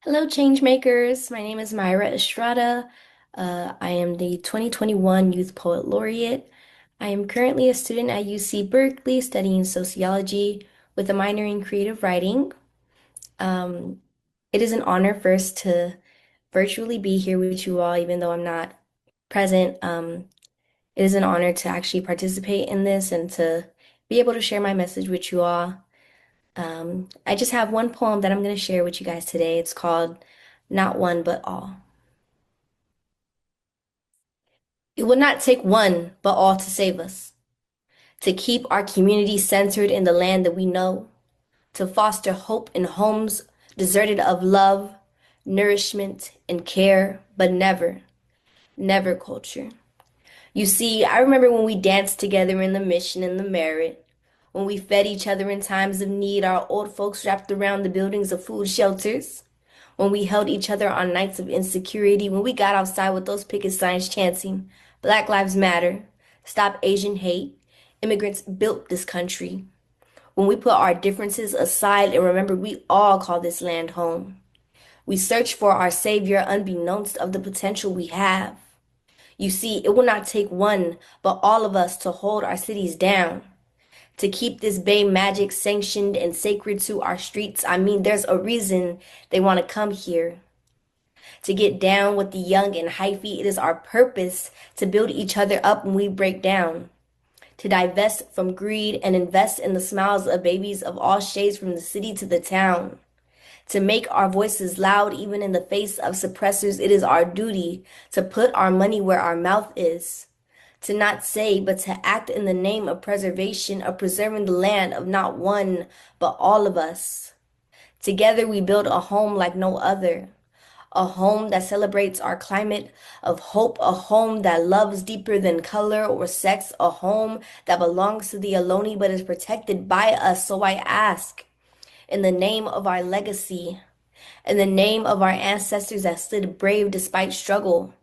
Hello, change makers. My name is Myra Estrada. I am the 2021 Youth Poet Laureate. I am currently a student at UC Berkeley studying sociology with a minor in creative writing. Um, it is an honor first to virtually be here with you all, even though I'm not present. It is an honor to actually participate in this and to be able to share my message with you all. I just have one poem that I'm going to share with you guys today. It's called Not One But All. It would not take one but all to save us, to keep our community centered in the land that we know, to foster hope in homes deserted of love, nourishment, and care, but never, never culture. You see, I remember when we danced together in the mission and the merit, when we fed each other in times of need, our old folks wrapped around the buildings of food shelters, when we held each other on nights of insecurity, when we got outside with those picket signs chanting, Black Lives Matter, Stop Asian Hate, immigrants built this country. When we put our differences aside and remember we all call this land home. We search for our savior unbeknownst of the potential we have. You see, it will not take one, but all of us to hold our cities down, to keep this Bay magic sanctioned and sacred to our streets. I mean, there's a reason they want to come here. To get down with the young and hyphy, it is our purpose to build each other up when we break down. To divest from greed and invest in the smiles of babies of all shades from the city to the town. To make our voices loud even in the face of suppressors, it is our duty to put our money where our mouth is. To not say, but to act in the name of preservation, of preserving the land of not one, but all of us. Together we build a home like no other. A home that celebrates our climate of hope, a home that loves deeper than color or sex, a home that belongs to the alone but is protected by us. So I ask, in the name of our legacy, in the name of our ancestors that stood brave despite struggle,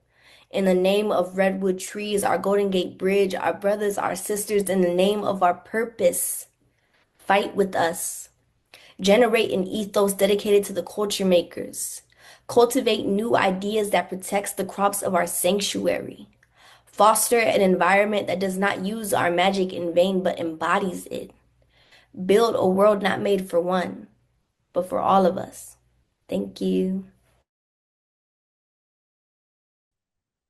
in the name of redwood trees, our Golden Gate Bridge, our brothers, our sisters, in the name of our purpose, fight with us. Generate an ethos dedicated to the culture makers. Cultivate new ideas that protects the crops of our sanctuary. Foster an environment that does not use our magic in vain but embodies it. Build a world not made for one, but for all of us. Thank you.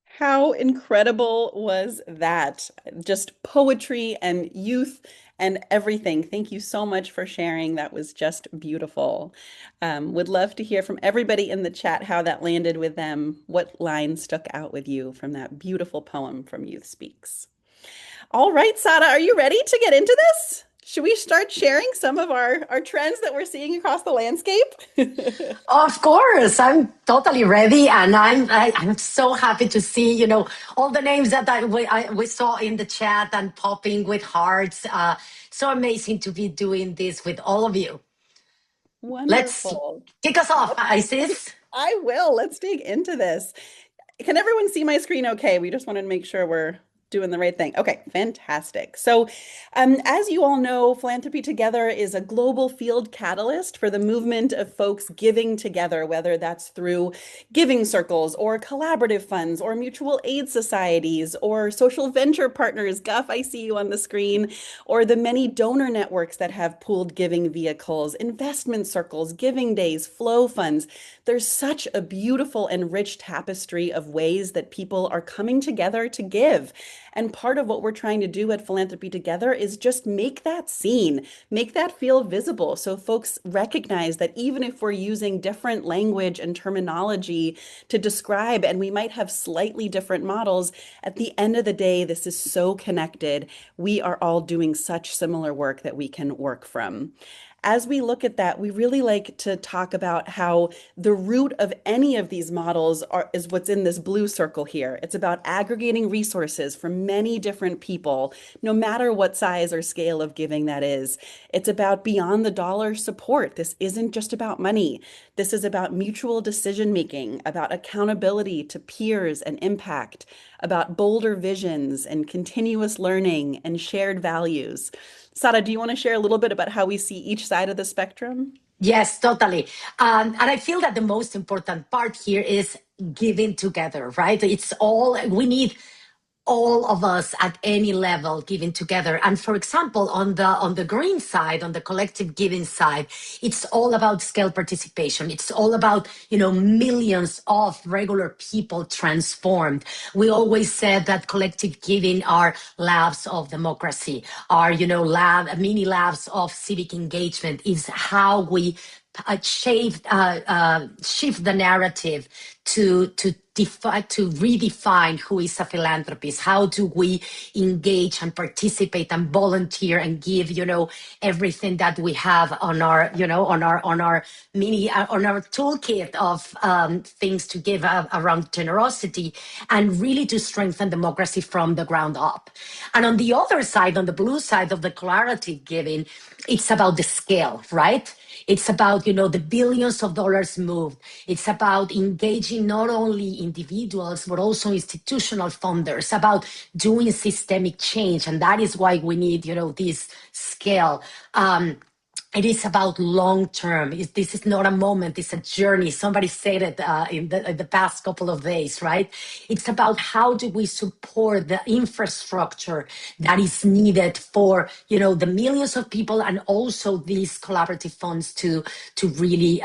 How incredible was that? Just poetry and youth and everything. Thank you so much for sharing. That was just beautiful. Would love to hear from everybody in the chat how that landed with them. What lines stuck out with you from that beautiful poem from Youth Speaks? All right, Sada, are you ready to get into this? Should we start sharing some of our trends that we're seeing across the landscape? Of course, I'm totally ready, and I'm so happy to see all the names that we saw in the chat and popping with hearts. So amazing to be doing this with all of you. Let's Wonderful. kick us off, Isis. I will. Let's dig into this. Can everyone see my screen okay? We just wanted to make sure we're doing the right thing. Okay, fantastic. So, as you all know, Philanthropy Together is a global field catalyst for the movement of folks giving together, whether that's through giving circles or collaborative funds or mutual aid societies or social venture partners. Guff, I see you on the screen, or the many donor networks that have pooled giving vehicles, investment circles, giving days, flow funds. There's such a beautiful and rich tapestry of ways that people are coming together to give. And part of what we're trying to do at Philanthropy Together is just make that seen, make that feel visible so folks recognize that even if we're using different language and terminology to describe, and we might have slightly different models, at the end of the day, this is so connected. We are all doing such similar work that we can work from. As we look at that, we really like to talk about how the root of any of these models is what's in this blue circle here. It's about aggregating resources from many different people, no matter what size or scale of giving that is. It's about beyond the dollar support. This isn't just about money. This is about mutual decision making, about accountability to peers and impact, about bolder visions and continuous learning and shared values. Sada, do you want to share a little bit about how we see each side of the spectrum? Yes, totally. And I feel that the most important part here is giving together, right? It's all we need, all of us at any level giving together. And for example, on the green side, on the collective giving side, it's all about scale participation. It's all about, millions of regular people transformed. We always said that collective giving are labs of democracy, are, mini labs of civic engagement, is how we shift the narrative to redefine who is a philanthropist. How do we engage and participate and volunteer and give, everything that we have on our, on our toolkit of things to give around generosity, and really to strengthen democracy from the ground up. And on the other side, on the blue side of the collaborative giving, it's about the scale, right? It's about, the billions of dollars moved. It's about engaging not only individuals, but also institutional funders, about doing systemic change. And that is why we need, this scale. It is about long term. This is not a moment, it's a journey. Somebody said it in the past couple of days, right? It's about how do we support the infrastructure that is needed for, the millions of people, and also these collaborative funds to really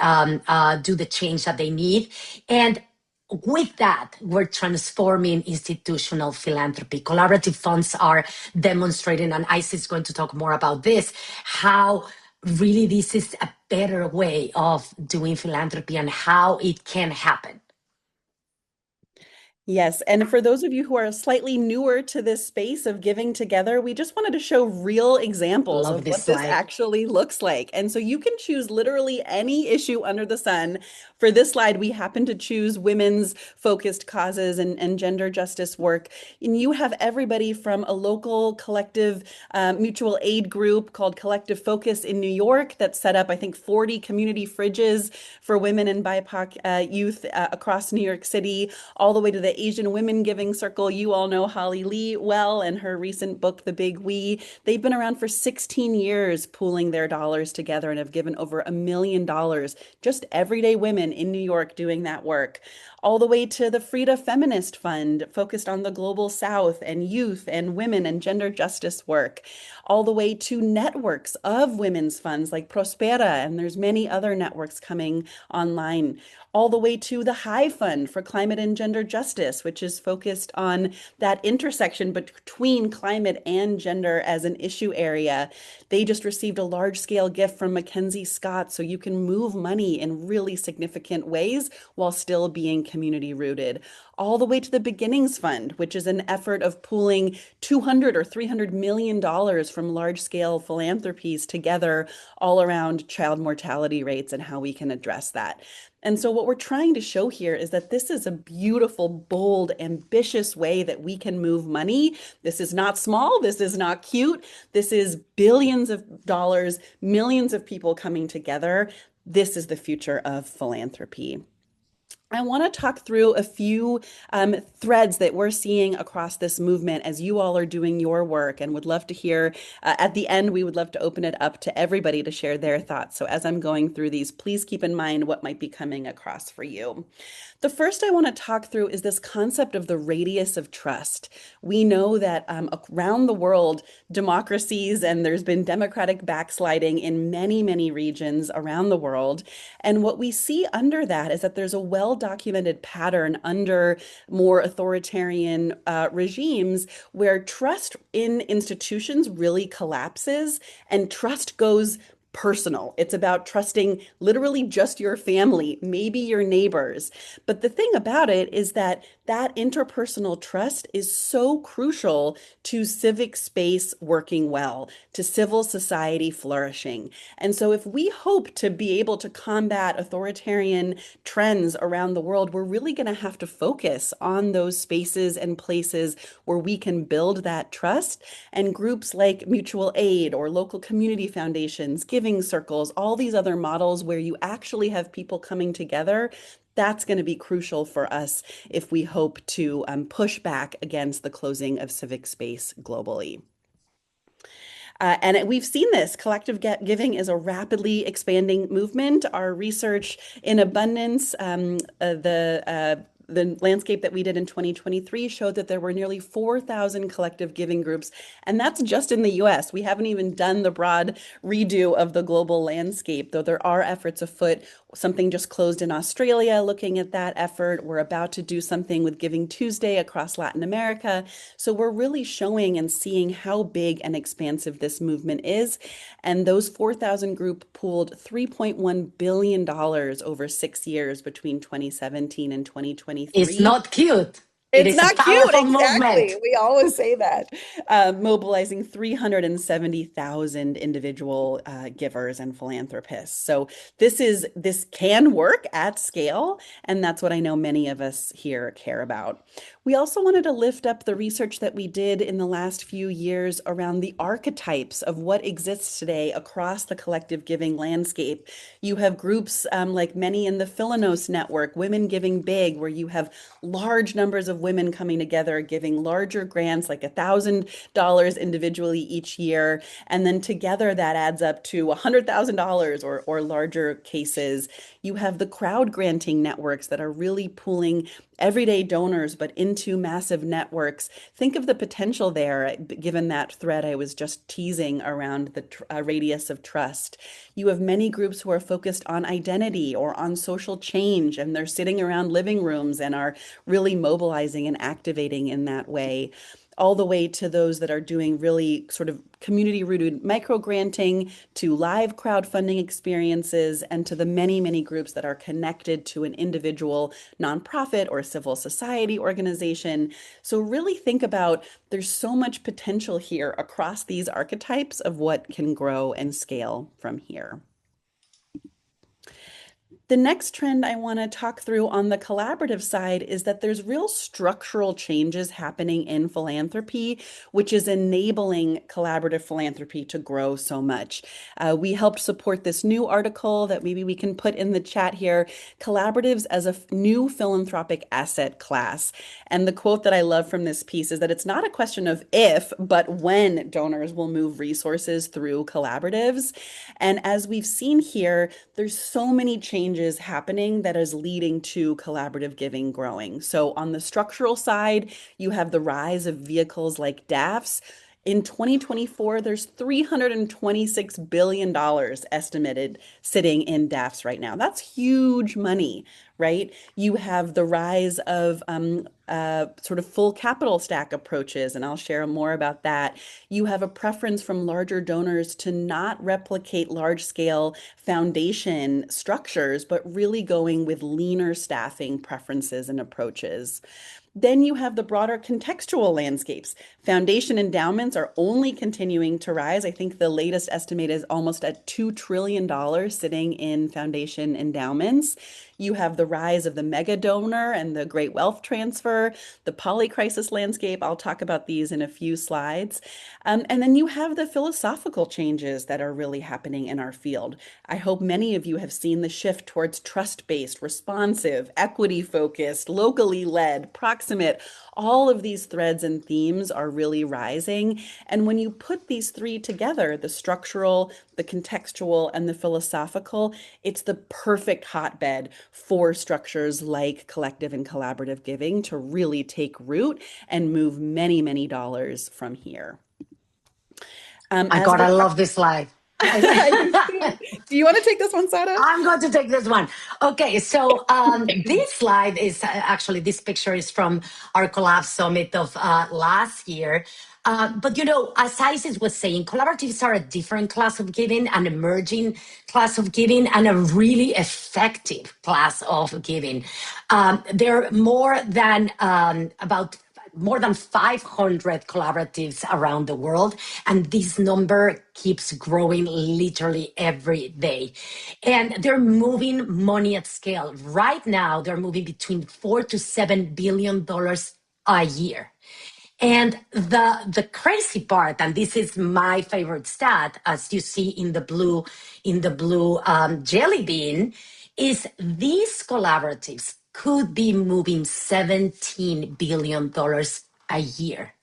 do the change that they need. And with that, we're transforming institutional philanthropy. Collaborative funds are demonstrating, and Isis is going to talk more about this, how really this is a better way of doing philanthropy and how it can happen. Yes, and for those of you who are slightly newer to this space of giving together, we just wanted to show real examples Love of this what this slide. actually looks like. And so you can choose literally any issue under the sun. For this slide, we happen to choose women's focused causes and gender justice work. And you have everybody from a local collective mutual aid group called Collective Focus in New York that set up, I think, 40 community fridges for women and BIPOC youth across New York City, all the way to the Asian Women Giving Circle. You all know Holly Lee well and her recent book, The Big We. They've been around for 16 years pooling their dollars together and have given over $1 million, just everyday women in New York doing that work. All the way to the Frida Feminist Fund, focused on the global South and youth and women and gender justice work. All the way to networks of women's funds like Prospera, and there's many other networks coming online. All the way to the High Fund for Climate and Gender Justice, which is focused on that intersection between climate and gender as an issue area. They just received a large-scale gift from Mackenzie Scott, so you can move money in really significant ways while still being community rooted. All the way to the Beginnings Fund, which is an effort of pooling 200 or $300 million from large-scale philanthropies together all around child mortality rates and how we can address that. And so what we're trying to show here is that this is a beautiful, bold, ambitious way that we can move money. This is not small. This is not cute. This is billions of dollars, millions of people coming together. This is the future of philanthropy. I want to talk through a few threads that we're seeing across this movement as you all are doing your work, and would love to hear at the end. We would love to open it up to everybody to share their thoughts. So as I'm going through these, please keep in mind what might be coming across for you. The first I want to talk through is this concept of the radius of trust. We know that around the world, democracies, and there's been democratic backsliding in many, many regions around the world. And what we see under that is that there's a well-documented pattern under more authoritarian regimes where trust in institutions really collapses and trust goes personal. It's about trusting literally just your family, maybe your neighbors. But the thing about it is that that interpersonal trust is so crucial to civic space working well, to civil society flourishing. And so if we hope to be able to combat authoritarian trends around the world, we're really going to have to focus on those spaces and places where we can build that trust. And groups like mutual aid or local community foundations, giving circles, all these other models where you actually have people coming together, that's going to be crucial for us if we hope to push back against the closing of civic space globally. And we've seen this. Collective giving is a rapidly expanding movement. Our research in abundance, the landscape that we did in 2023 showed that there were nearly 4,000 collective giving groups, and that's just in the US. We haven't even done the broad redo of the global landscape, though there are efforts afoot. Something just closed in Australia looking at that effort. We're about to do something with Giving Tuesday across Latin America. So we're really showing and seeing how big and expansive this movement is. And those 4,000 group pooled $3.1 billion over 6 years between 2017 and It's 2023. not cute. It It's is a not cute, powerful exactly. movement. We always say that. Mobilizing 370,000 individual givers and philanthropists. So this can work at scale, and that's what I know many of us here care about. We also wanted to lift up the research that we did in the last few years around the archetypes of what exists today across the collective giving landscape. You have groups like many in the Philanos network, Women Giving Big, where you have large numbers of women coming together, giving larger grants, like $1,000 individually each year. And then together that adds up to $100,000 or larger cases. You have the crowd granting networks that are really pooling everyday donors, but into massive networks. Think of the potential there, given that thread I was just teasing around the radius of trust. You have many groups who are focused on identity or on social change, and they're sitting around living rooms and are really mobilizing and activating in that way, all the way to those that are doing really sort of community rooted micro granting, to live crowdfunding experiences, and to the many, many groups that are connected to an individual nonprofit or civil society organization. So really think about, there's so much potential here across these archetypes of what can grow and scale from here. The next trend I want to talk through on the collaborative side is that there's real structural changes happening in philanthropy, which is enabling collaborative philanthropy to grow so much. We helped support this new article that maybe we can put in the chat here, Collaboratives as a New Philanthropic Asset Class. And the quote that I love from this piece is that it's not a question of if, but when donors will move resources through collaboratives. And as we've seen here, there's so many changes happening that is leading to collaborative giving growing. So on the structural side, you have the rise of vehicles like DAFs. In 2024, there's $326 billion estimated sitting in DAFs right now. That's huge money, right? You have the rise of sort of full capital stack approaches, and I'll share more about that. You have a preference from larger donors to not replicate large scale foundation structures, but really going with leaner staffing preferences and approaches. Then you have the broader contextual landscapes. Foundation endowments are only continuing to rise. I think the latest estimate is almost at $2 trillion sitting in foundation endowments. You have the rise of the mega donor and the great wealth transfer, the polycrisis landscape. I'll talk about these in a few slides. And then you have the philosophical changes that are really happening in our field. I hope many of you have seen the shift towards trust-based, responsive, equity-focused, locally led, proximate. All of these threads and themes are really rising. And when you put these three together, the structural, the contextual, and the philosophical, it's the perfect hotbed for structures like collective and collaborative giving to really take root and move many, many dollars from here. My As God, we're I love this slide. Do you want to take this one, Sada? I'm going to take this one. Okay, so this slide is actually, this picture is from our Collab Summit of last year. But you know, as Isis was saying, collaboratives are a different class of giving, an emerging class of giving, and a really effective class of giving. There are more than 500 collaboratives around the world, and this number keeps growing literally every day. And they're moving money at scale. Right now, they're moving between $4 to $7 billion a year. And the crazy part, and this is my favorite stat, as you see in the blue jelly bean, is these collaboratives could be moving $17 billion a year.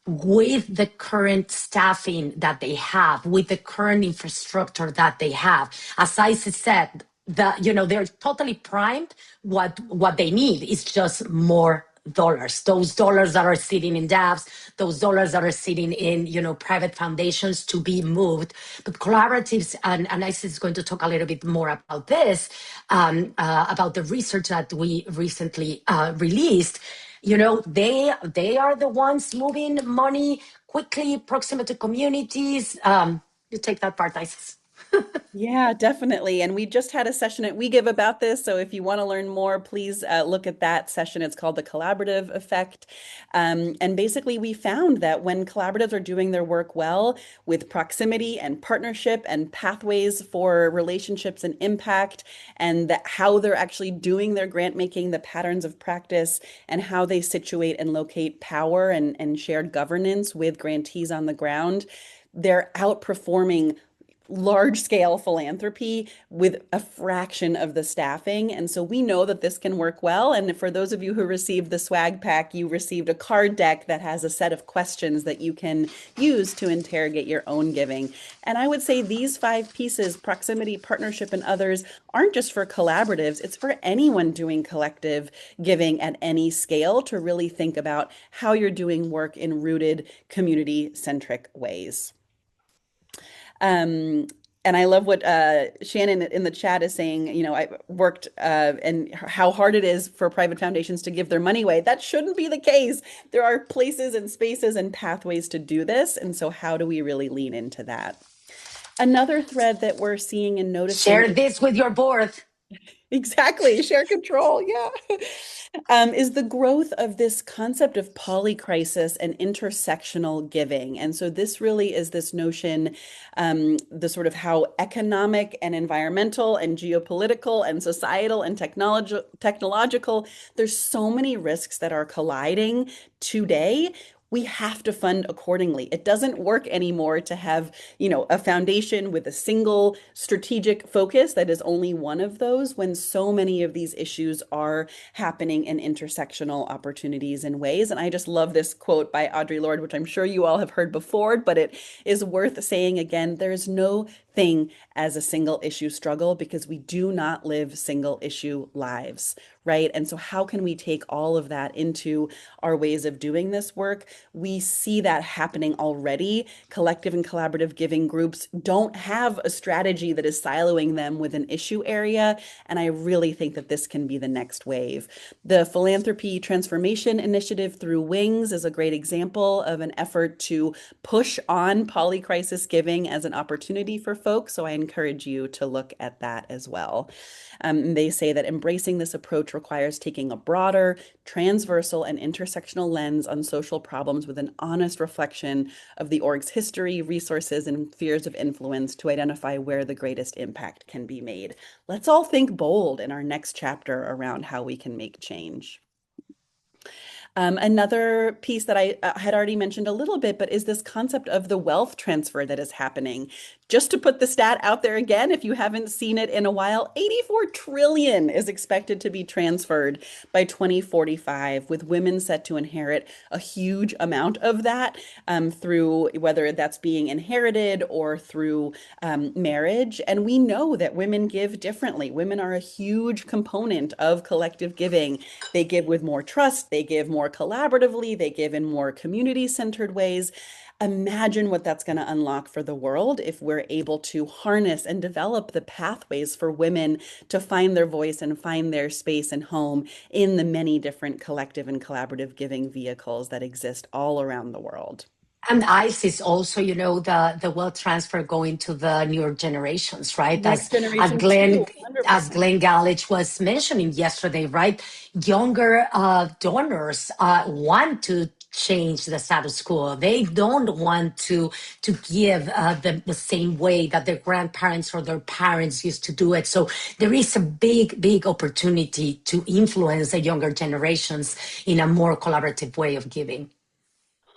with the current staffing that they have, with the current infrastructure that they have. As I said, they're totally primed. What they need is just more dollars. Those dollars that are sitting in DAVs, those dollars that are sitting in private foundations to be moved. But collaboratives, and Isis is going to talk a little bit more about this, about the research that we recently released. They are the ones moving money quickly, proximate to communities. You take that part, Isis. Yeah, definitely. And we just had a session at We Give about this. So if you want to learn more, please look at that session. It's called the Collaborative Effect. And basically, we found that when collaboratives are doing their work well with proximity and partnership and pathways for relationships and impact, and how they're actually doing their grant making, the patterns of practice, and how they situate and locate power and shared governance with grantees on the ground, they're outperforming large scale philanthropy with a fraction of the staffing. And so we know that this can work well. And for those of you who received the swag pack, you received a card deck that has a set of questions that you can use to interrogate your own giving. And I would say these 5 pieces, proximity, partnership, and others, aren't just for collaboratives, it's for anyone doing collective giving at any scale to really think about how you're doing work in rooted community centric ways. Um, and I love what Shannon in the chat is saying. I worked and how hard it is for private foundations to give their money away. That shouldn't be the case. There are places and spaces and pathways to do this. And so, how do we really lean into that? Another thread that we're seeing and noticing Share is this with your board. exactly share control. Yeah. Is the growth of this concept of polycrisis and intersectional giving. And so this really is this notion, the sort of how economic and environmental and geopolitical and societal and technological, there's so many risks that are colliding today. We have to fund accordingly. It doesn't work anymore to have, a foundation with a single strategic focus that is only one of those when so many of these issues are happening in intersectional opportunities and ways. And I just love this quote by Audre Lorde, which I'm sure you all have heard before, but it is worth saying again. There's no thing as a single issue struggle because we do not live single issue lives, right? And so how can we take all of that into our ways of doing this work? We see that happening already. Collective and collaborative giving groups don't have a strategy that is siloing them with an issue area. And I really think that this can be the next wave. The Philanthropy Transformation Initiative through Wings is a great example of an effort to push on polycrisis giving as an opportunity for folks. So I encourage you to look at that as well. They say that embracing this approach requires taking a broader, transversal, and intersectional lens on social problems with an honest reflection of the org's history, resources, and spheres of influence to identify where the greatest impact can be made. Let's all think bold in our next chapter around how we can make change. Another piece that I had already mentioned a little bit, but is this concept of the wealth transfer that is happening. Just to put the stat out there again, if you haven't seen it in a while, 84 trillion is expected to be transferred by 2045, with women set to inherit a huge amount of that through whether that's being inherited or through marriage. And we know that women give differently. Women are a huge component of collective giving. They give with more trust, they give more collaboratively, they give in more community-centered ways. Imagine what that's going to unlock for the world if we're able to harness and develop the pathways for women to find their voice and find their space and home in the many different collective and collaborative giving vehicles that exist all around the world. And ICE is also, the wealth transfer going to the newer generations, right? Next As generation too, Glenn, as 100%. Glenn Gallich was mentioning yesterday, right? Younger donors want to change the status quo. They don't want to give the same way that their grandparents or their parents used to do it. So there is a big opportunity to influence the younger generations in a more collaborative way of giving.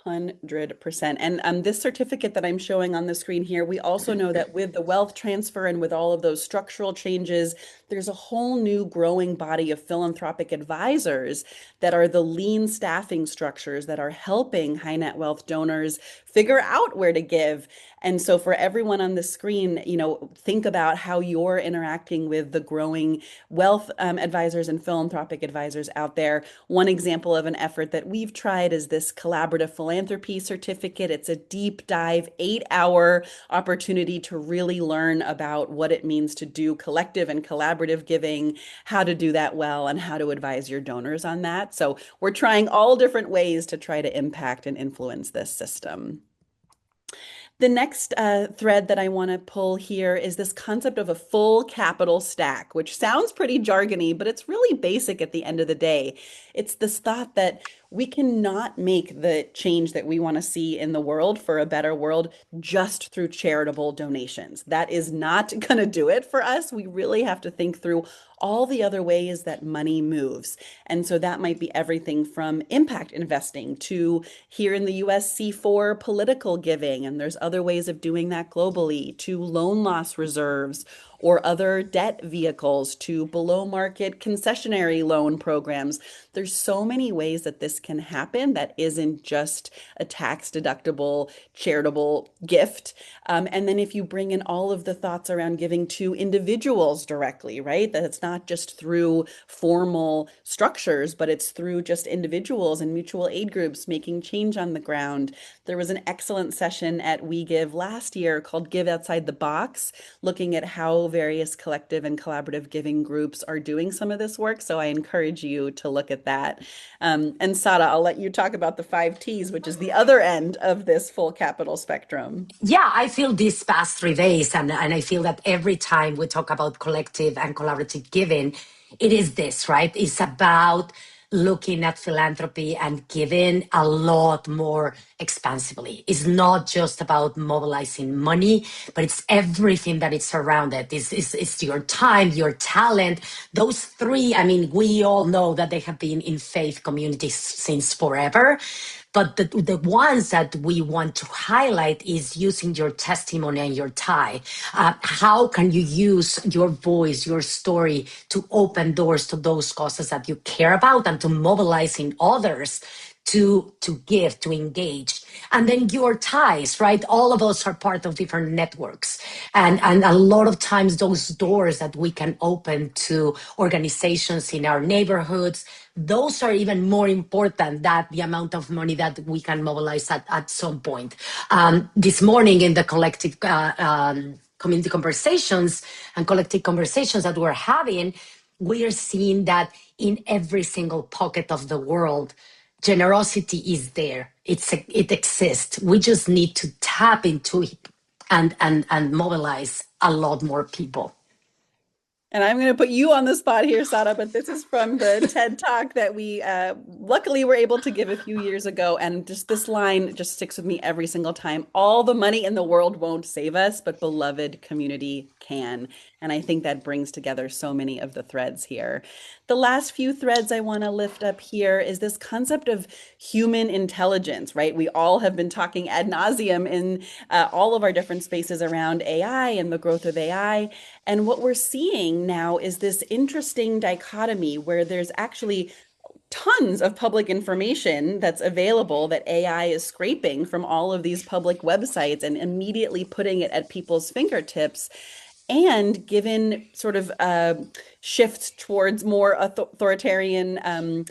100%. And this certificate that I'm showing on the screen here, we also know that with the wealth transfer and with all of those structural changes there's a whole new growing body of philanthropic advisors that are the lean staffing structures that are helping high net wealth donors figure out where to give. And so for everyone on the screen, think about how you're interacting with the growing wealth advisors and philanthropic advisors out there. One example of an effort that we've tried is this collaborative philanthropy certificate. It's a deep dive, 8-hour opportunity to really learn about what it means to do collective and collaborative giving, how to do that well, and how to advise your donors on that. So we're trying all different ways to try to impact and influence this system. The next thread that I want to pull here is this concept of a full capital stack, which sounds pretty jargony, but it's really basic at the end of the day. It's this thought that we cannot make the change that we want to see in the world for a better world just through charitable donations. That is not going to do it for us. We really have to think through all the other ways that money moves. And so that might be everything from impact investing to here in the US C4 political giving. And there's other ways of doing that globally, to loan loss reserves or other debt vehicles, to below market concessionary loan programs. There's so many ways that this can happen that isn't just a tax deductible charitable gift. And then if you bring in all of the thoughts around giving to individuals directly, right? That it's not just through formal structures, but it's through just individuals and mutual aid groups making change on the ground. There was an excellent session at We Give last year called Give Outside the Box, looking at how various collective and collaborative giving groups are doing some of this work. So I encourage you to look at that. And Sada, I'll let you talk about the 5 T's, which is the other end of this full capital spectrum. Yeah, I feel these past 3 days, and I feel that every time we talk about collective and collaborative giving, it is this, right? It's about looking at philanthropy and giving a lot more expansively. It's not just about mobilizing money, but it's everything that is around it. It's your time, your talent. Those three, I mean, we all know that they have been in faith communities since forever. But the ones that we want to highlight is using your testimony and your tie. How can you use your voice, your story to open doors to those causes that you care about and to mobilizing others to give, to engage? And then your ties, right? All of us are part of different networks. And a lot of times those doors that we can open to organizations in our neighborhoods, those are even more important than the amount of money that we can mobilize at some point. This morning in the collective community conversations and collective conversations that we're having, we are seeing that in every single pocket of the world, generosity is there. It exists. We just need to tap into it and mobilize a lot more people. And I'm going to put you on the spot here, Sada, but this is from the TED Talk that we luckily were able to give a few years ago. And just this line just sticks with me every single time. All the money in the world won't save us, but beloved community can. And I think that brings together so many of the threads here. The last few threads I want to lift up here is this concept of human intelligence, right? We all have been talking ad nauseum in all of our different spaces around AI and the growth of AI. And what we're seeing now is this interesting dichotomy where there's actually tons of public information that's available that AI is scraping from all of these public websites and immediately putting it at people's fingertips. And given sort of shifts towards more authoritarian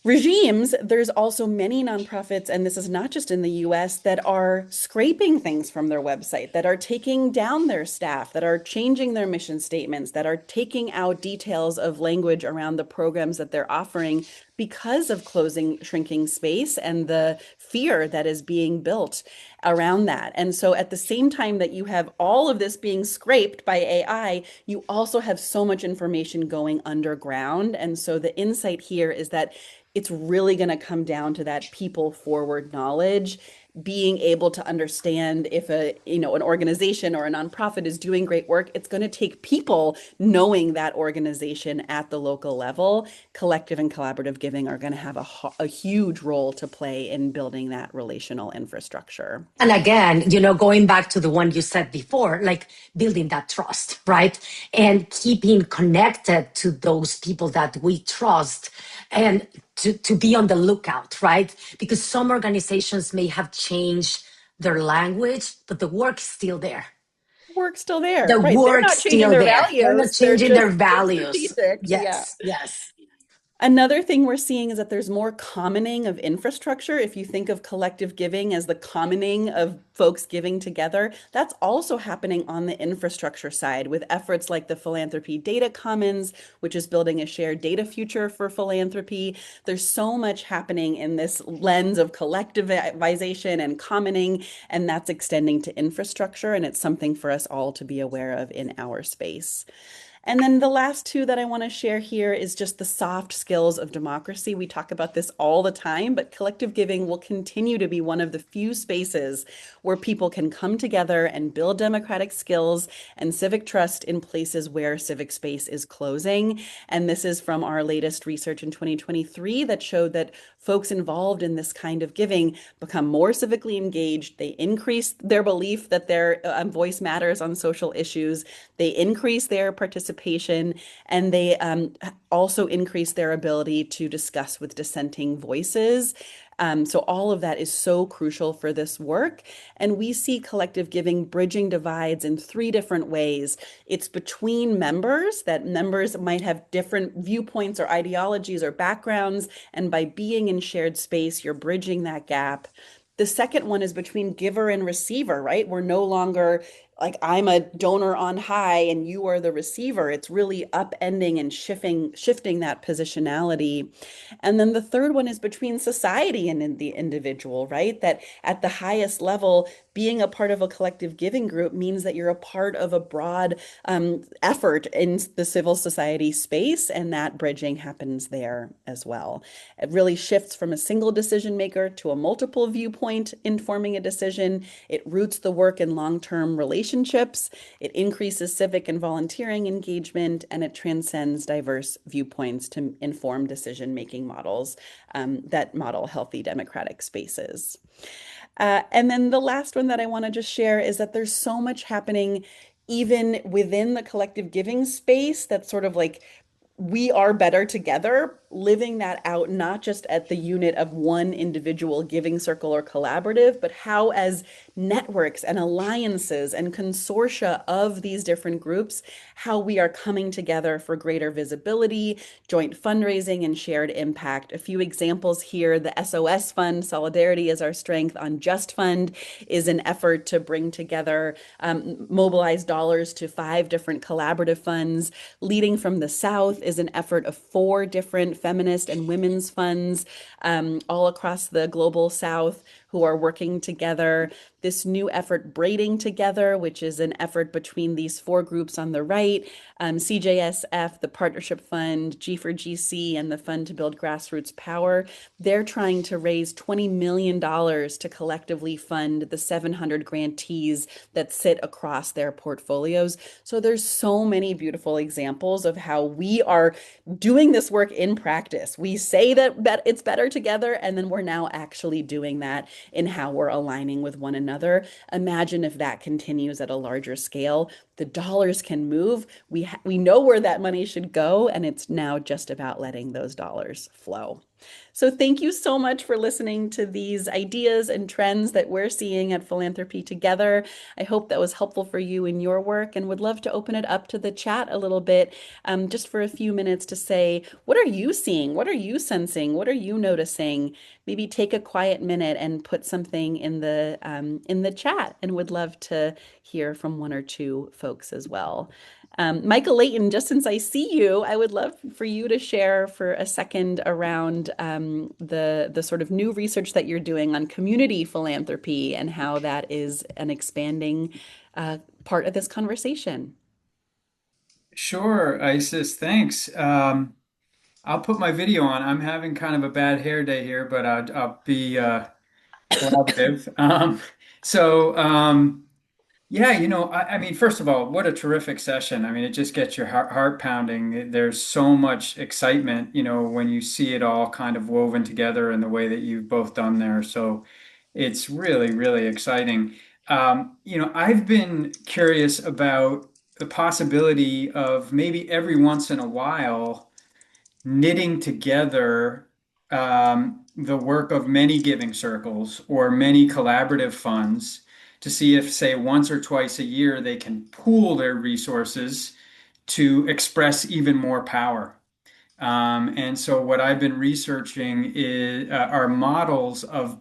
regimes, there's also many nonprofits, and this is not just in the US, that are scraping things from their website, that are taking down their staff, that are changing their mission statements, that are taking out details of language around the programs that they're offering because of shrinking space and the fear that is being built around that. And so at the same time that you have all of this being scraped by AI, you also have so much information going underground. And so the insight here is that it's really going to come down to that people forward knowledge, being able to understand if an organization or a nonprofit is doing great work, it's going to take people knowing that organization at the local level. Collective and collaborative giving are going to have a huge role to play in building that relational infrastructure. And again, going back to the one you said before, like building that trust, right? And keeping connected to those people that we trust and to be on the lookout, right? Because some organizations may have changed their language, but the work is still there. Work's still there, The right? They're work's not changing still their there. They're not values. They're changing just their being values. strategic. Yeah. Yes, yes. Another thing we're seeing is that there's more commoning of infrastructure. If you think of collective giving as the commoning of folks giving together, that's also happening on the infrastructure side with efforts like the Philanthropy Data Commons, which is building a shared data future for philanthropy. There's so much happening in this lens of collectivization and commoning, and that's extending to infrastructure. And it's something for us all to be aware of in our space. And then the last two that I want to share here is just the soft skills of democracy. We talk about this all the time, but collective giving will continue to be one of the few spaces where people can come together and build democratic skills and civic trust in places where civic space is closing. And this is from our latest research in 2023 that showed that folks involved in this kind of giving become more civically engaged. They increase their belief that their voice matters on social issues. They increase their participation, and they also increase their ability to discuss with dissenting voices. So all of that is so crucial for this work. And we see collective giving bridging divides in three different ways. It's between members, that members might have different viewpoints or ideologies or backgrounds. And by being in shared space, you're bridging that gap. The second one is between giver and receiver, right? We're no longer like I'm a donor on high and you are the receiver. It's really upending and shifting that positionality. And then the third one is between society and in the individual, right? That at the highest level, being a part of a collective giving group means that you're a part of a broad effort in the civil society space, and that bridging happens there as well. It really shifts from a single decision maker to a multiple viewpoint informing a decision. It roots the work in long-term relationships. It increases civic and volunteering engagement, and it transcends diverse viewpoints to inform decision-making models that model healthy democratic spaces. And then the last one that I want to just share is that there's so much happening even within the collective giving space that's sort of like we are better together, living that out, not just at the unit of one individual giving circle or collaborative, but how as networks and alliances and consortia of these different groups, how we are coming together for greater visibility, joint fundraising, and shared impact. A few examples here, the SOS Fund, Solidarity is Our Strength on Just Fund, is an effort to bring together, mobilize dollars to 5 different collaborative funds. Leading from the South is an effort of 4 different feminist and women's funds all across the global South who are working together. This new effort, Braiding Together, which is an effort between these 4 groups on the right, CJSF, the Partnership Fund, G4GC, and the Fund to Build Grassroots Power. They're trying to raise $20 million to collectively fund the 700 grantees that sit across their portfolios. So there's so many beautiful examples of how we are doing this work in practice. We say that it's better together, and then we're now actually doing that in how we're aligning with one another. Imagine if that continues at a larger scale. The dollars can move. We know where that money should go, and it's now just about letting those dollars flow. So thank you so much for listening to these ideas and trends that we're seeing at Philanthropy Together. I hope that was helpful for you in your work, and would love to open it up to the chat a little bit, just for a few minutes to say, what are you seeing? What are you sensing? What are you noticing? Maybe take a quiet minute and put something in the chat, and would love to hear from one or two folks as well. Michael Layton, just since I see you, I would love for you to share for a second around the sort of new research that you're doing on community philanthropy and how that is an expanding part of this conversation. Sure, Isis, thanks. I'll put my video on. I'm having kind of a bad hair day here, but I'll be collaborative. So yeah, I mean, first of all, what a terrific session. I mean, it just gets your heart pounding. There's so much excitement, when you see it all kind of woven together in the way that you've both done there. So it's really, really exciting. I've been curious about the possibility of maybe every once in a while knitting together the work of many giving circles or many collaborative funds to see if, say, once or twice a year, they can pool their resources to express even more power. And so what I've been researching are models of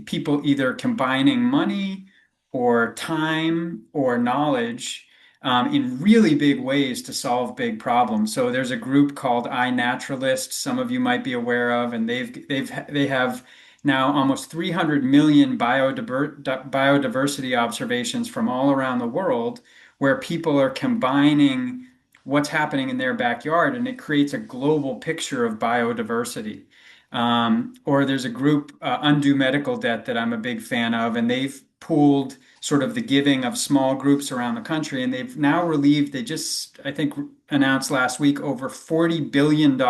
people either combining money or time or knowledge in really big ways to solve big problems. So there's a group called iNaturalist, some of you might be aware of, and they have now almost 300 million biodiversity observations from all around the world where people are combining what's happening in their backyard, and it creates a global picture of biodiversity. Or there's a group, Undue Medical Debt, that I'm a big fan of, and they've pooled sort of the giving of small groups around the country, and they've now relieved, they just, I think, announced last week over $40 billion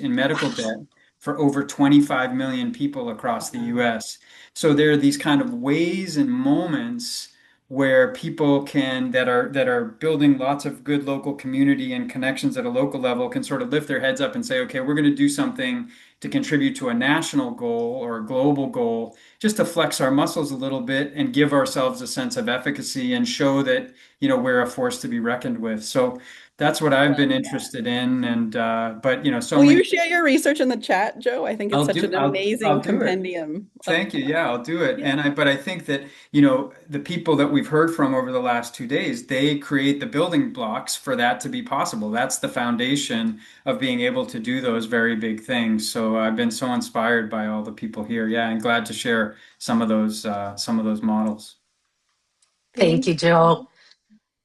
in medical debt for over 25 million people across the Wow. US. So there are these kind of ways and moments where people that are building lots of good local community and connections at a local level can sort of lift their heads up and say, okay, we're going to do something to contribute to a national goal or a global goal, just to flex our muscles a little bit and give ourselves a sense of efficacy and show that, we're a force to be reckoned with. So that's what I've been Love that. interested in. And but so Will many you share your research in the chat, Joe? I think it's such an I'll amazing do it. compendium of, Thank you. Yeah, I'll do it. yeah. But I think that, the people that we've heard from over the last 2 days, they create the building blocks for that to be possible. That's the foundation of being able to do those very big things. So I've been so inspired by all the people here. Yeah, and glad to share some of those models. Thank Thank you, Joe. you.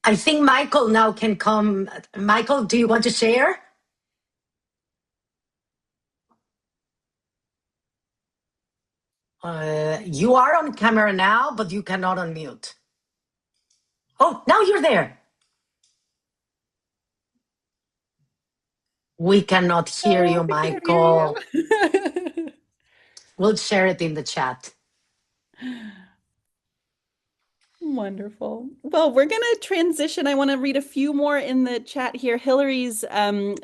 I think Michael now can come. Michael, do you want to share? You are on camera now, but you cannot unmute. Oh, now you're there. We cannot hear Oh, you, we can't hear you. Michael. We'll share it in the chat. Wonderful. Well, we're going to transition. I want to read a few more in the chat here. Hillary's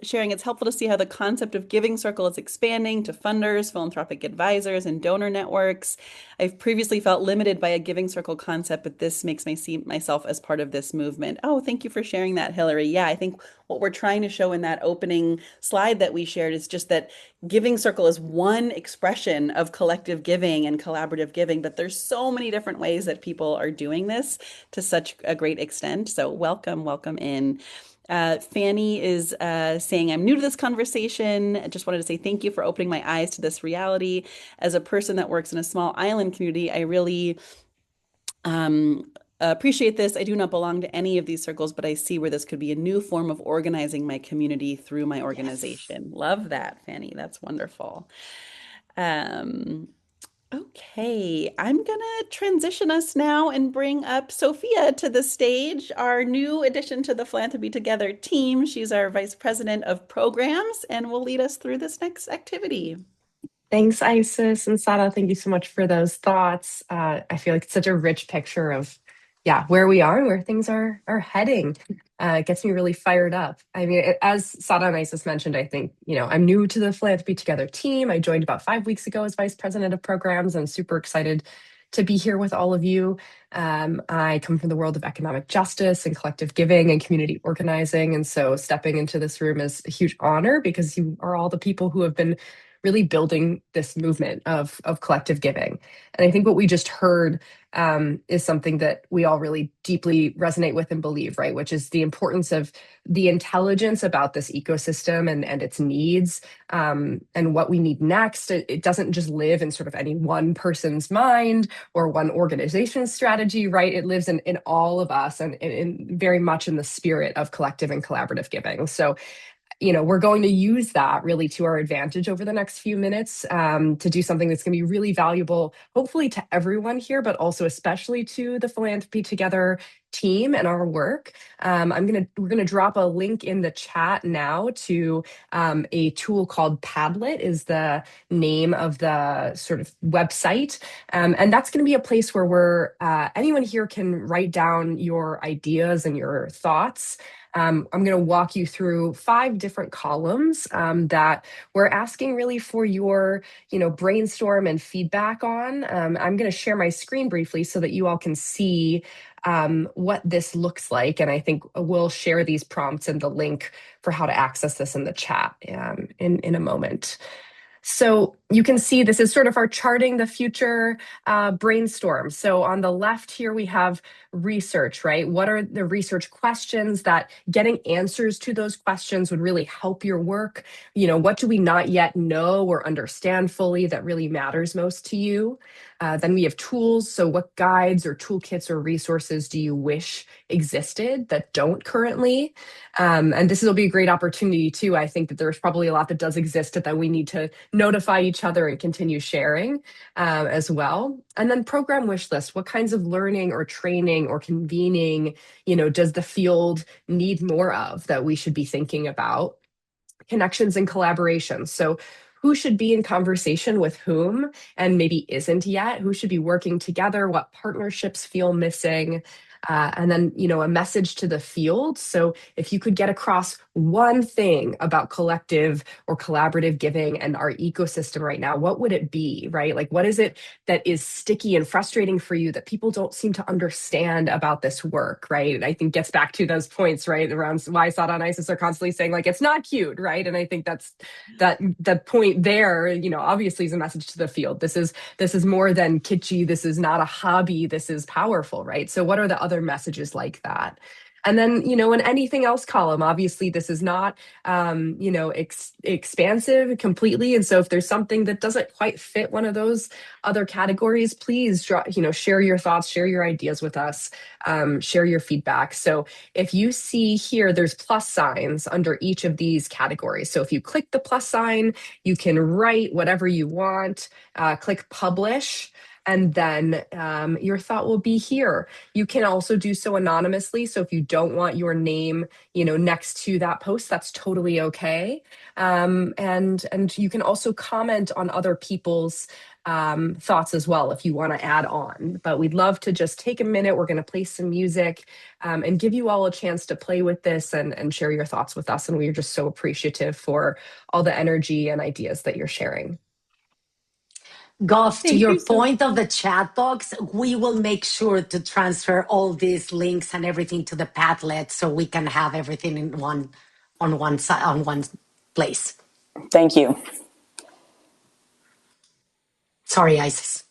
sharing it's helpful to see how the concept of giving circle is expanding to funders, philanthropic advisors, and donor networks. I've previously felt limited by a giving circle concept, but this makes me see myself as part of this movement. Oh, thank you for sharing that, Hillary. Yeah, I think what we're trying to show in that opening slide that we shared is just that giving circle is one expression of collective giving and collaborative giving, but there's so many different ways that people are doing this to such a great extent. So welcome, welcome in. Fanny is saying, I'm new to this conversation. I just wanted to say thank you for opening my eyes to this reality. As a person that works in a small island community, I really appreciate this. I do not belong to any of these circles, but I see where this could be a new form of organizing my community through my Yes. organization. Love that, Fanny. That's wonderful. Um, okay, I'm gonna transition us now and bring up Sophia to the stage, our new addition to the Philanthropy Together team. She's our Vice President of Programs and will lead us through this next activity. Thanks, Isis and Sada. Thank you so much for those thoughts. I feel like it's such a rich picture of, yeah, where we are and where things are heading. It gets me really fired up. I mean, as Sada and Isis mentioned, I think, I'm new to the Philanthropy Together team. I joined about 5 weeks ago as Vice President of Programs. I'm super excited to be here with all of you. I come from the world of economic justice and collective giving and community organizing. And so stepping into this room is a huge honor because you are all the people who have been really building this movement of collective giving. And I think what we just heard is something that we all really deeply resonate with and believe, right? Which is the importance of the intelligence about this ecosystem and its needs and what we need next. It doesn't just live in sort of any one person's mind or one organization's strategy, right? It lives in all of us and very much in the spirit of collective and collaborative giving. So we're going to use that really to our advantage over the next few minutes, to do something that's going to be really valuable, hopefully to everyone here, but also especially to the Philanthropy Together team and our work. We're gonna drop a link in the chat now to a tool called Padlet, is the name of the sort of website, and that's going to be a place where anyone here can write down your ideas and your thoughts. I'm going to walk you through 5 different columns that we're asking really for your, brainstorm and feedback on. I'm going to share my screen briefly so that you all can see what this looks like. And I think we'll share these prompts and the link for how to access this in the chat in a moment. So you can see this is sort of our charting the future brainstorm. So on the left here, we have research, right? What are the research questions that getting answers to those questions would really help your work? What do we not yet know or understand fully that really matters most to you? Then we have tools. So what guides or toolkits or resources do you wish existed that don't currently? And this will be a great opportunity too. I think that there's probably a lot that does exist that we need to notify each other and continue sharing as well. And then program wish list. What kinds of learning or training or convening, does the field need more of that we should be thinking about? Connections and collaborations. So who should be in conversation with whom and maybe isn't yet? Who should be working together? What partnerships feel missing? And then, a message to the field. So if you could get across one thing about collective or collaborative giving and our ecosystem right now, what would it be, right? Like, what is it that is sticky and frustrating for you that people don't seem to understand about this work, right? And I think gets back to those points, right, around why Sada and Isis are constantly saying, like, it's not cute, right? And I think that's the point there, obviously is a message to the field. This is more than kitschy. This is not a hobby. This is powerful, right? So what are the other messages like that? And then, an anything else column, obviously this is not, expansive completely. And so if there's something that doesn't quite fit one of those other categories, please share your thoughts, share your ideas with us, share your feedback. So if you see here, there's plus signs under each of these categories. So if you click the plus sign, you can write whatever you want, click publish, and then your thought will be here. You can also do so anonymously. So if you don't want your name, next to that post, that's totally okay. And you can also comment on other people's thoughts as well if you want to add on. But we'd love to just take a minute. We're going to play some music and give you all a chance to play with this and share your thoughts with us. And we're just so appreciative for all the energy and ideas that you're sharing. Goff, to Thank your you so point of the chat box, we will make sure to transfer all these links and everything to the Padlet so we can have everything in one side, on one place. Thank you. Sorry, Isis.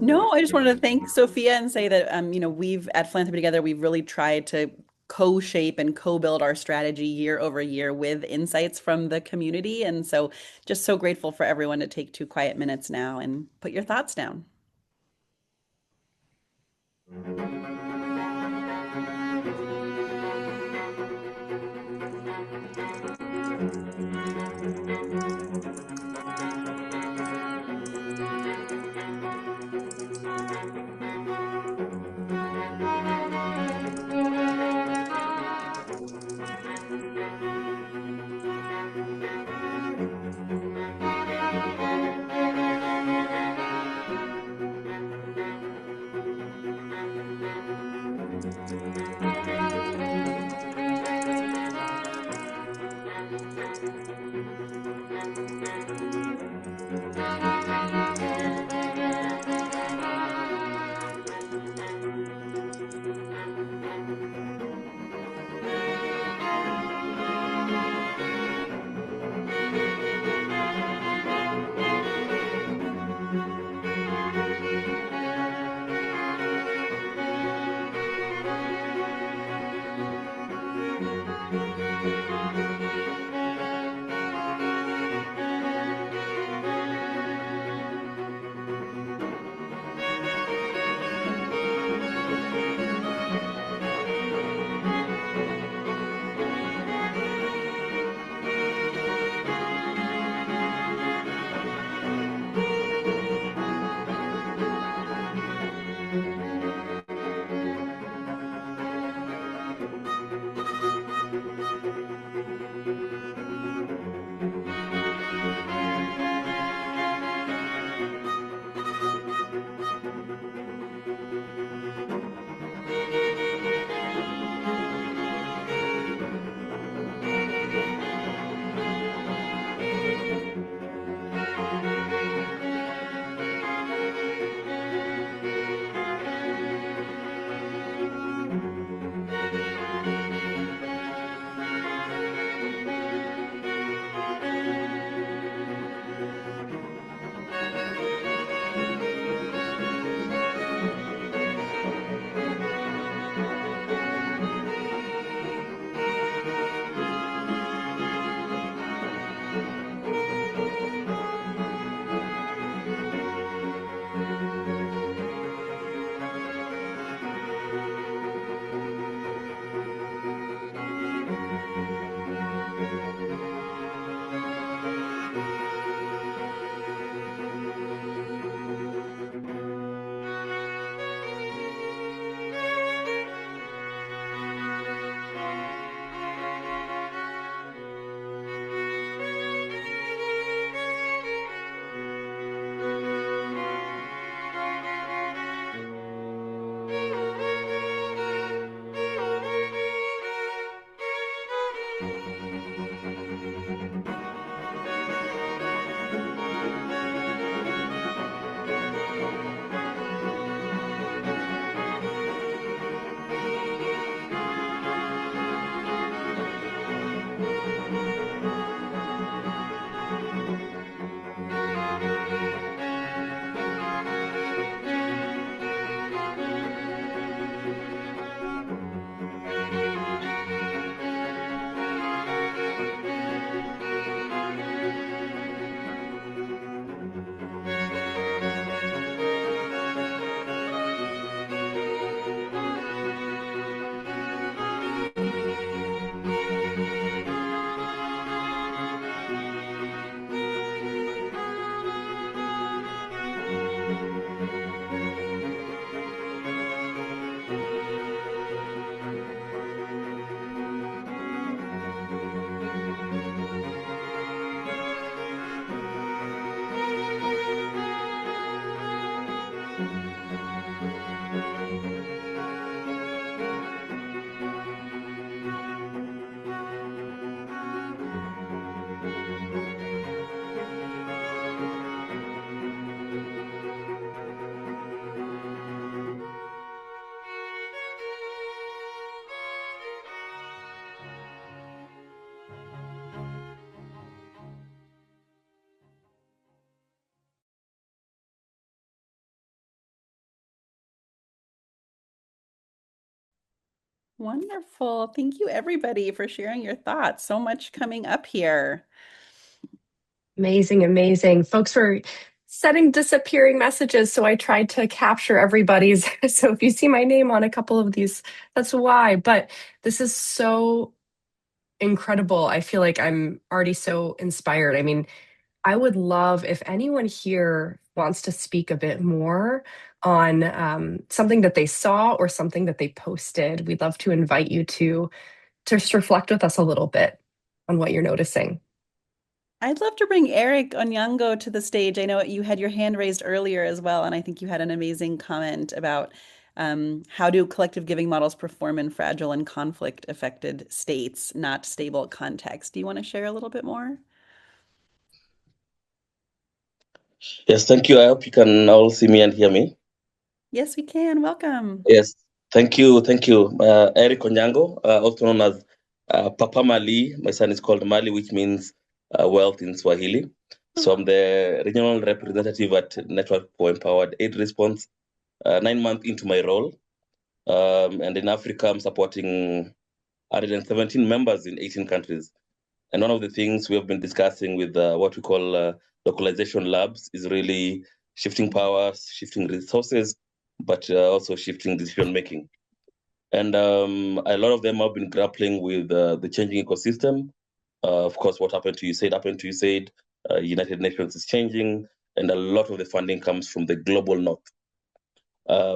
No, I just wanted to thank Sophia and say that we've at Philanthropy Together, we've really tried to co-shape and co-build our strategy year over year with insights from the community. And so just so grateful for everyone to take 2 quiet minutes now and put your thoughts down. Wonderful. Thank you, everybody, for sharing your thoughts. So much coming up here. Amazing, amazing. Folks were setting disappearing messages, so I tried to capture everybody's. So if you see my name on a couple of these, that's why. But this is so incredible. I feel like I'm already so inspired. I mean, I would love if anyone here wants to speak a bit more on something that they saw or something that they posted. We'd love to invite you to just reflect with us a little bit on what you're noticing. I'd love to bring Eric Onyango to the stage. I know you had your hand raised earlier as well, and I think you had an amazing comment about how do collective giving models perform in fragile and conflict affected states, not stable context. Do you want to share a little bit more? Yes, thank you. I hope you can all see me and hear me. Yes, we can. Welcome. Yes, thank you. Thank you. Eric Onyango, also known as Papa Mali. My son is called Mali, which means wealth in Swahili. So I'm the regional representative at Network for Empowered Aid Response, 9 months into my role. And in Africa, I'm supporting 117 members in 18 countries. And one of the things we have been discussing with what we call localization labs is really shifting powers, shifting resources, but also shifting decision making. And a lot of them have been grappling with the changing ecosystem. Of course, what happened to USAID happened to USAID. United Nations is changing, and a lot of the funding comes from the global north.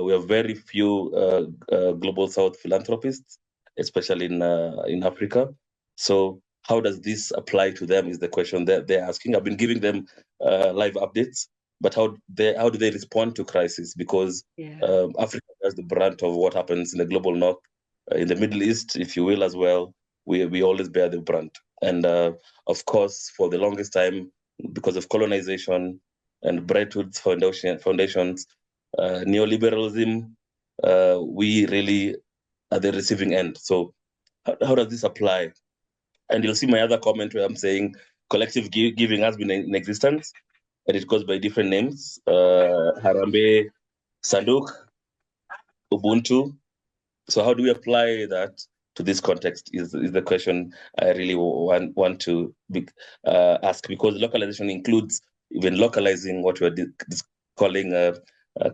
We have very few global south philanthropists, especially in Africa. So how does this apply to them is the question that they're asking. I've been giving them live updates, but how do they respond to crisis? Because Yeah. Africa has the brunt of what happens in the global north, in the Middle East, if you will, as well. We always bear the brunt, and of course, for the longest time, because of colonization and Bretton Woods foundations, neoliberalism, we really are the receiving end. So how does this apply? And you'll see my other comment where I'm saying collective giving has been in existence, and it goes by different names: Harambe, Sanduk, Ubuntu. So how do we apply that to this context? Is the question I really want to ask, because localization includes even localizing what we're calling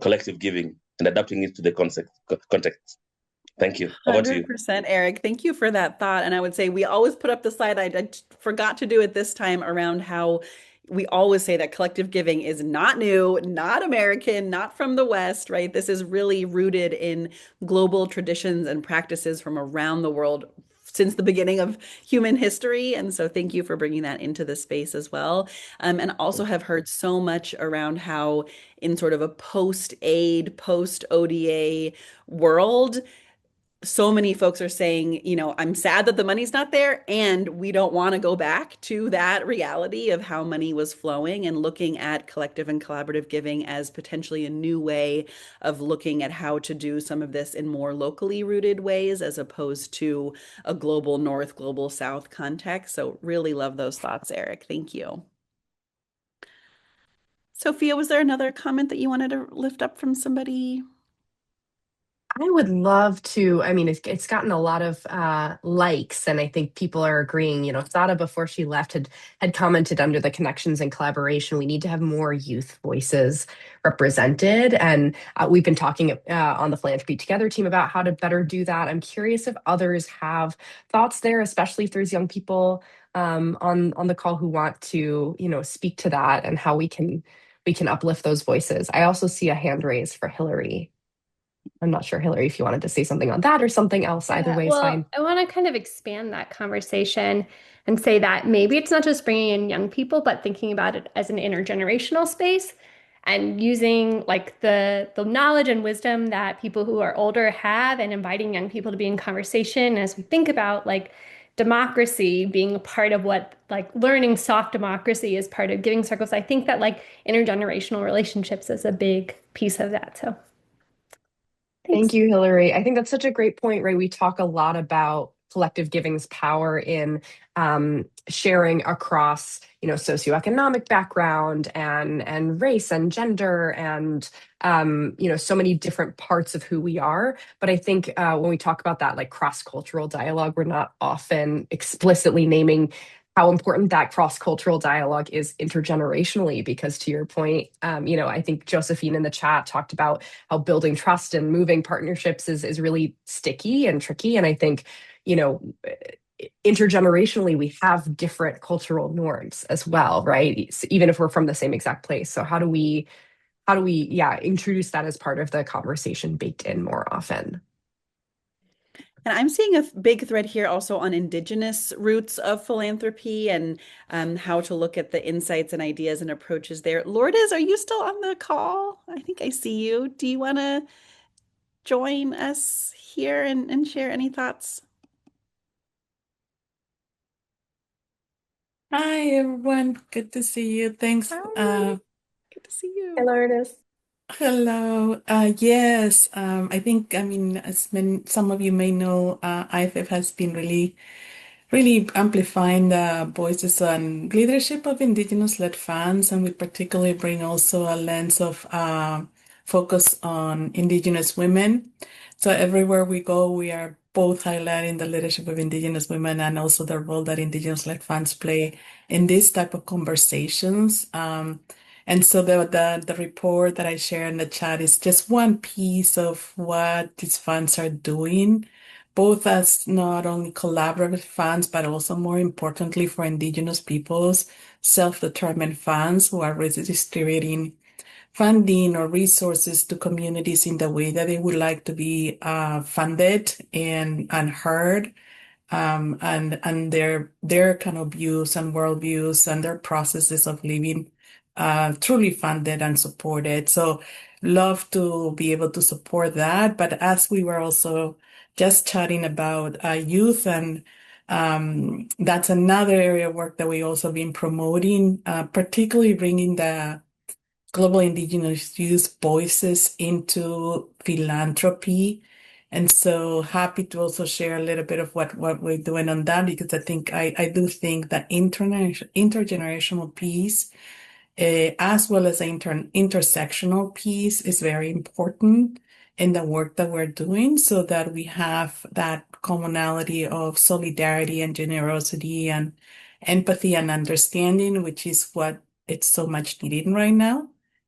collective giving and adapting it to the context. Thank you. Over to you. 100%, Eric. Thank you for that thought. And I would say we always put up the slide. I forgot to do it this time around how we always say that collective giving is not new, not American, not from the West, right? This is really rooted in global traditions and practices from around the world since the beginning of human history. And so thank you for bringing that into the space as well. And also have heard so much around how in sort of a post-aid, post-ODA world, so many folks are saying, I'm sad that the money's not there, and we don't want to go back to that reality of how money was flowing, and looking at collective and collaborative giving as potentially a new way of looking at how to do some of this in more locally rooted ways as opposed to a global north, global south context. So really love those thoughts, Eric. Thank you. Sophia, was there another comment that you wanted to lift up from somebody? I would love to. I mean, it's gotten a lot of likes, and I think people are agreeing. Sada, before she left, had commented under the connections and collaboration. We need to have more youth voices represented, and we've been talking on the Philanthropy Together team about how to better do that. I'm curious if others have thoughts there, especially if there's young people on the call who want to, speak to that and how we can uplift those voices. I also see a hand raised for Hillary. I'm not sure, Hillary, if you wanted to say something on that or something else. Either Yeah, way is well, fine. I want to kind of expand that conversation and say that maybe it's not just bringing in young people, but thinking about it as an intergenerational space and using like the knowledge and wisdom that people who are older have and inviting young people to be in conversation as we think about like democracy being a part of what like learning soft democracy is part of giving circles. I think that like intergenerational relationships is a big piece of that. So Thank thanks. you, Hillary. I think that's such a great point, right? We talk a lot about collective giving's power in sharing across, socioeconomic background and race and gender and so many different parts of who we are. But I think when we talk about that, like cross-cultural dialogue, we're not often explicitly naming how important that cross-cultural dialogue is intergenerationally, because to your point, I think Josephine in the chat talked about how building trust and moving partnerships is really sticky and tricky. And I think, you know, intergenerationally, we have different cultural norms as well, right? Even if we're from the same exact place. So yeah, introduce that as part of the conversation baked in more often? And I'm seeing a big thread here also on indigenous roots of philanthropy and how to look at the insights and ideas and approaches there. Lourdes, are you still on the call? I think I see you. Do you want to join us here and share any thoughts? Hi everyone, good to see you. Thanks. Hi, good to see you. Hello, Ernest. Hello. Yes, I think, as some of you may know, IFF has been really amplifying the voices and leadership of Indigenous-led funds, and we particularly bring also a lens of focus on Indigenous women. So everywhere we go, we are both highlighting the leadership of Indigenous women and also the role that Indigenous-led funds play in this type of conversations. And so the report that I share in the chat is just one piece of what these funds are doing, both as not only collaborative funds, but also more importantly for Indigenous peoples, self-determined funds who are redistributing funding or resources to communities in the way that they would like to be funded and heard, and their kind of views and worldviews and their processes of living truly funded and supported. So love to be able to support that. But as we were also just chatting about youth, and that's another area of work that we also been promoting, particularly bringing the global indigenous youth voices into philanthropy. And so happy to also share a little bit of what we're doing on that, because I do think that intergenerational piece, as well as the intersectional piece, is very important in the work that we're doing, so that we have that commonality of solidarity and generosity and empathy and understanding, which is what it's so much needed right now.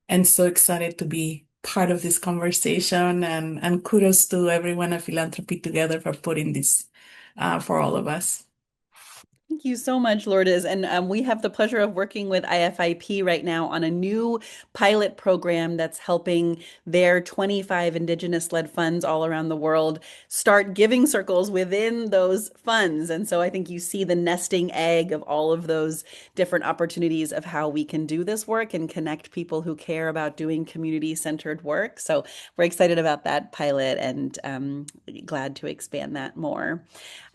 And so excited to be part of this conversation, and kudos to everyone at Philanthropy Together for putting this for all of us. Thank you so much, Lourdes. And we have the pleasure of working with IFIP right now on a new pilot program that's helping their 25 Indigenous-led funds all around the world start giving circles within those funds. And so I think you see the nesting egg of all of those different opportunities of how we can do this work and connect people who care about doing community-centered work. So we're excited about that pilot and glad to expand that more.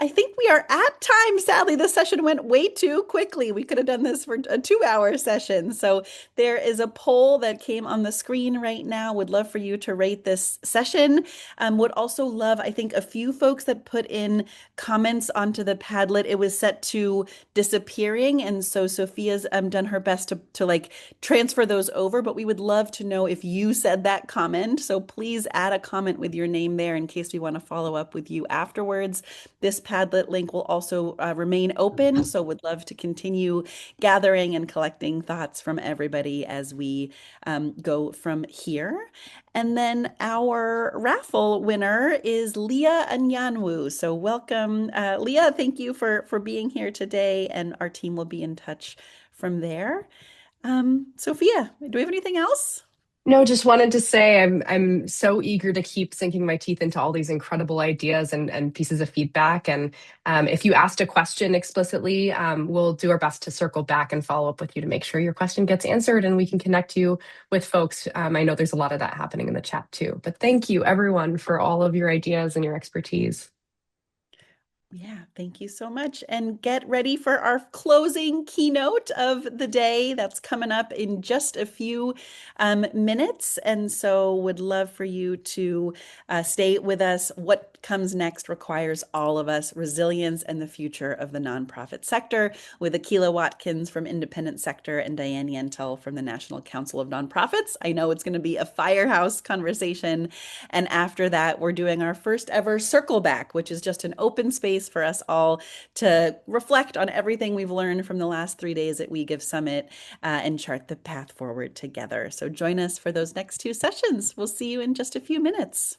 I think we are at time. Sadly, the session went way too quickly. We could have done this for a 2-hour session. So there is a poll that came on the screen right now. Would love for you to rate this session. Would also love, I think, a few folks that put in comments onto the Padlet. It was set to disappearing, and so Sophia's done her best to like transfer those over. But we would love to know if you said that comment. So please add a comment with your name there in case we want to follow up with you afterwards. This Padlet link will also remain open, so would love to continue gathering and collecting thoughts from everybody as we go from here. And then our raffle winner is Leah Anyanwu. So welcome, Leah. Thank you for being here today, and our team will be in touch from there. Sophia, do we have anything else? No, just wanted to say I'm so eager to keep sinking my teeth into all these incredible ideas and pieces of feedback. And if you asked a question explicitly, we'll do our best to circle back and follow up with you to make sure your question gets answered and we can connect you with folks. I know there's a lot of that happening in the chat too. But thank you everyone for all of your ideas and your expertise. Yeah, thank you so much. And get ready for our closing keynote of the day. That's coming up in just a few minutes. And so would love for you to stay with us. What comes next requires all of us, resilience and the future of the nonprofit sector, with Akila Watkins from Independent Sector and Diane Yentl from the National Council of Nonprofits. I know it's going to be a firehouse conversation. And after that, we're doing our first ever Circle Back, which is just an open space for us all to reflect on everything we've learned from the last 3 days at We Give Summit and chart the path forward together. So join us for those next 2 sessions. We'll see you in just a few minutes.